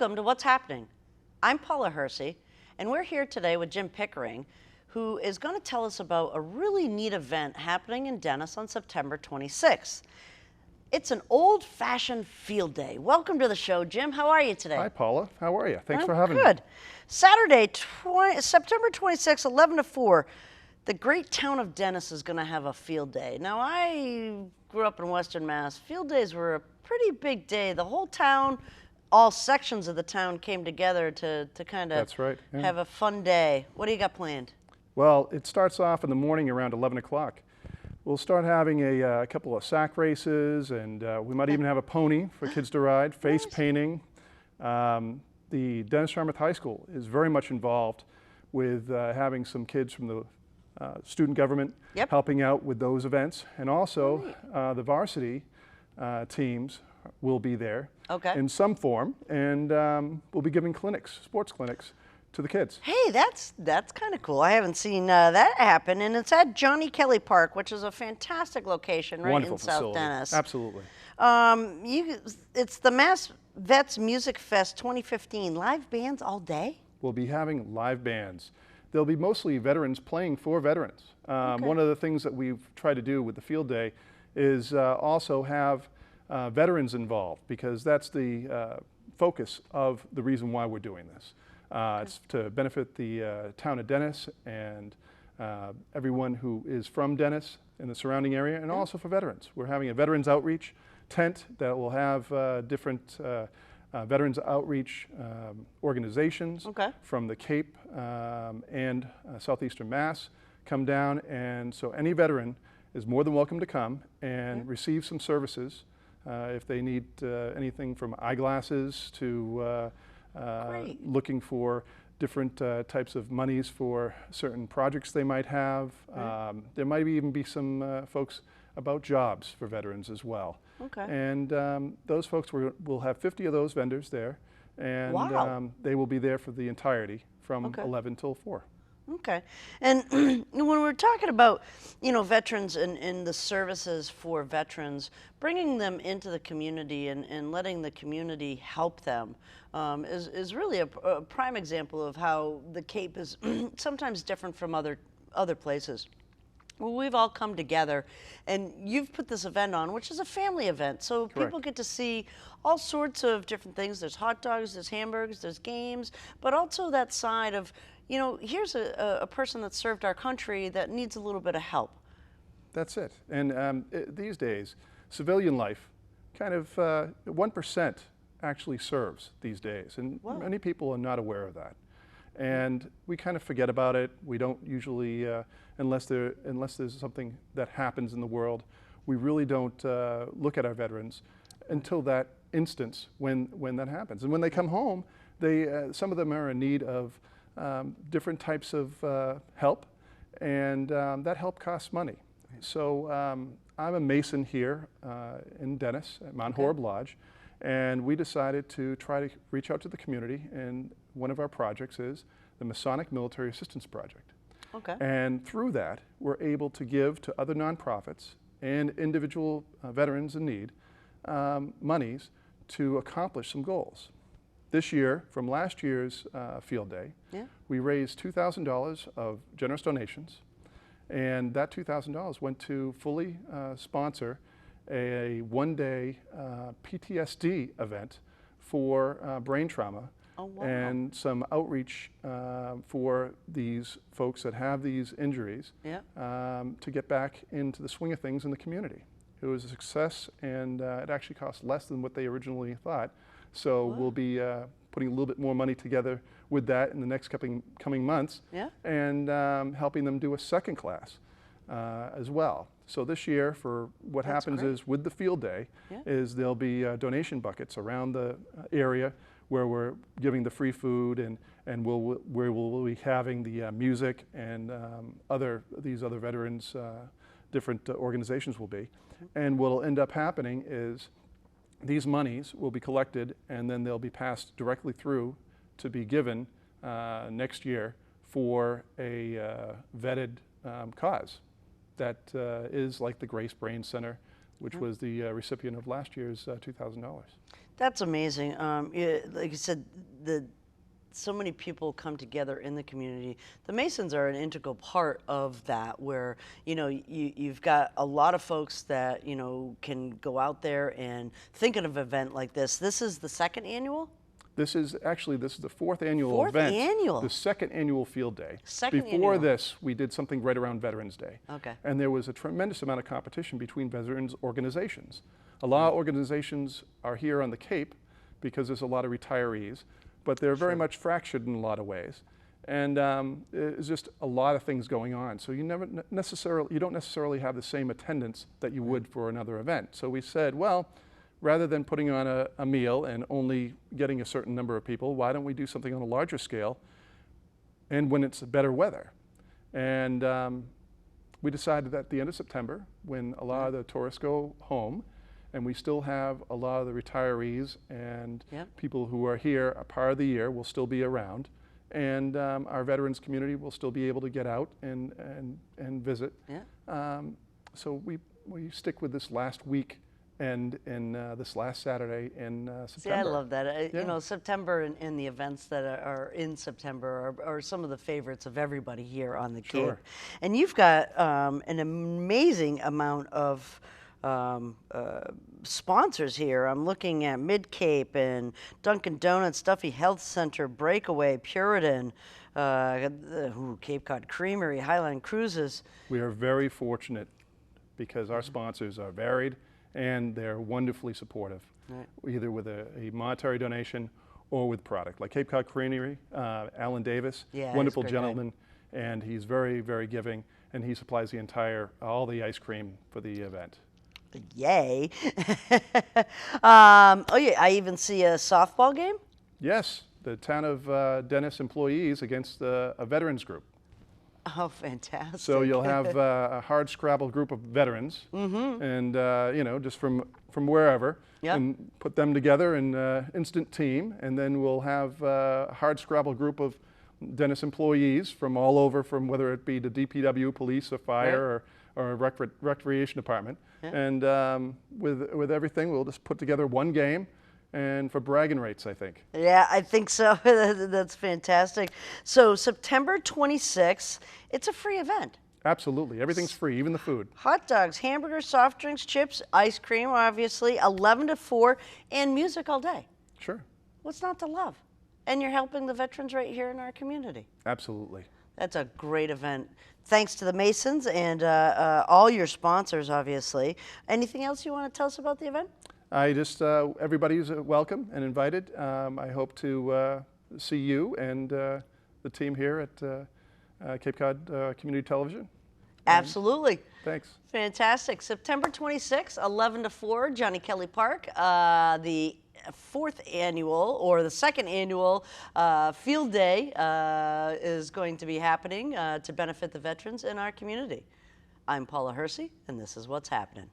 Welcome to What's Happening. I'm Paula Hersey, and we're here today with Jim Pickering, who is going to tell us about a really neat event happening in Dennis on September 26th. It's an old-fashioned field day. Welcome to the show, Jim. How are you today? Hi, Paula. How are you? Thanks for having me. Good. Saturday, September 26th, 11 to 4, the great town of Dennis is going to have a field day. Now, I grew up in Western Mass. Field days were a pretty big day. The whole town, all sections of the town came together to kind of That's right. Yeah. have a fun day. What do you got planned? Well, it starts off in the morning around 11 o'clock. We'll start having a couple of sack races, and we might even have a pony for kids to ride, face painting. The Dennis Yarmouth High School is very much involved with having some kids from the student government helping out with those events. And also the varsity teams will be there in some form, and we'll be giving clinics, sports clinics, to the kids. Hey, that's kind of cool. I haven't seen that happen, and it's at Johnny Kelly Park, which is a fantastic location right Wonderful in facility. South Dennis. Absolutely. It's the Mass Vets Music Fest 2015. Live bands all day? We'll be having live bands. They'll be mostly veterans playing for veterans. One of the things that we've tried to do with the field day is also have veterans involved, because that's the focus of the reason why we're doing this. It's to benefit the town of Dennis and everyone who is from Dennis and the surrounding area, and also for veterans. We're having a veterans outreach tent that will have different veterans outreach organizations from the Cape and Southeastern Mass come down, and so any veteran is more than welcome to come and receive some services if they need anything from eyeglasses to looking for different types of monies for certain projects they might have. There might even be some folks about jobs for veterans as well. And those folks, we'll have 50 of those vendors there, and they will be there for the entirety from 11 till 4. Okay. And when we're talking about, veterans and the services for veterans, bringing them into the community and letting the community help them is really a prime example of how the Cape is sometimes different from other places. Well, we've all come together, and you've put this event on, which is a family event. So people get to see all sorts of different things. There's hot dogs, there's hamburgers, there's games, but also that side of, here's a person that served our country that needs a little bit of help. That's it. And these days, civilian life, kind of 1% actually serves these days. And many people are not aware of that. And we kind of forget about it. We don't usually, unless there's something that happens in the world, we really don't look at our veterans until that instance when that happens. And when they come home, some of them are in need of different types of help, and that help costs money. So I'm a Mason here in Dennis at Mount Horeb Lodge, and we decided to try to reach out to the community, and one of our projects is the Masonic Military Assistance Project. And through that, we're able to give to other nonprofits and individual veterans in need monies to accomplish some goals. This year, from last year's field day, we raised $2,000 of generous donations, and that $2,000 went to fully sponsor a one-day PTSD event for brain trauma and some outreach for these folks that have these injuries to get back into the swing of things in the community. It was a success, and it actually cost less than what they originally thought. So we'll be putting a little bit more money together with that in the next coming months, and helping them do a second class as well. So this year, for what happens is with the field day, is there'll be donation buckets around the area where we're giving the free food, and where we'll be having the music and these other veterans, different organizations will be. And what'll end up happening is these monies will be collected, and then they'll be passed directly through to be given next year for a vetted cause that is like the Grace Brain Center, which was the recipient of last year's $2,000. That's amazing. Like you said, so many people come together in the community. The Masons are an integral part of that, where you've got a lot of folks that can go out there and think of an event like this. This is the second annual. This is the fourth annual Fourth event. annual. The second annual field day. Second Before annual. this, we did something right around Veterans Day. Okay. And there was a tremendous amount of competition between veterans organizations. A lot of organizations are here on the Cape because there's a lot of retirees, but they're very much fractured in a lot of ways. And there's just a lot of things going on. So you don't necessarily have the same attendance that you would for another event. So we said, well, rather than putting on a meal and only getting a certain number of people, why don't we do something on a larger scale and when it's better weather? And we decided at the end of September, when a lot of the tourists go home, and we still have a lot of the retirees and people who are here a part of the year will still be around, and our veterans community will still be able to get out and visit. So we stick with this last week and this last Saturday in September. See, I love that. September and the events that are in September are some of the favorites of everybody here on the Cape. And you've got an amazing amount of sponsors here. I'm looking at Mid-Cape and Dunkin' Donuts, Duffy Health Center, Breakaway, Puritan, Cape Cod Creamery, Highland Cruises. We are very fortunate because our sponsors are varied and they're wonderfully supportive, either with a monetary donation or with product. Like Cape Cod Creamery, Alan Davis, wonderful gentleman, and he's very, very giving, and he supplies all the ice cream for the event. Yay. I even see a softball game. Yes, the town of Dennis employees against a veterans group. Oh, fantastic. So you'll have a hard scrabble group of veterans, and just from wherever, and put them together in instant team, and then we'll have a hard scrabble group of Dennis employees from all over, from whether it be the DPW, police, or fire, or recreation department. And with everything, we'll just put together one game, and for bragging rights, I think. Yeah, I think so. That's fantastic. So September 26th, it's a free event. Absolutely. Everything's free, even the food. Hot dogs, hamburgers, soft drinks, chips, ice cream, obviously, 11 to 4, and music all day. Sure. What's not to love? And you're helping the veterans right here in our community. Absolutely. That's a great event. Thanks to the Masons and all your sponsors, obviously. Anything else you want to tell us about the event? Everybody's welcome and invited. I hope to see you and the team here at Cape Cod Community Television. Absolutely. Thanks. Fantastic. September 26th, 11 to 4, Johnny Kelly Park. The fourth annual, or the second annual field day is going to be happening to benefit the veterans in our community. I'm Paula Hersey, and this is what's happening.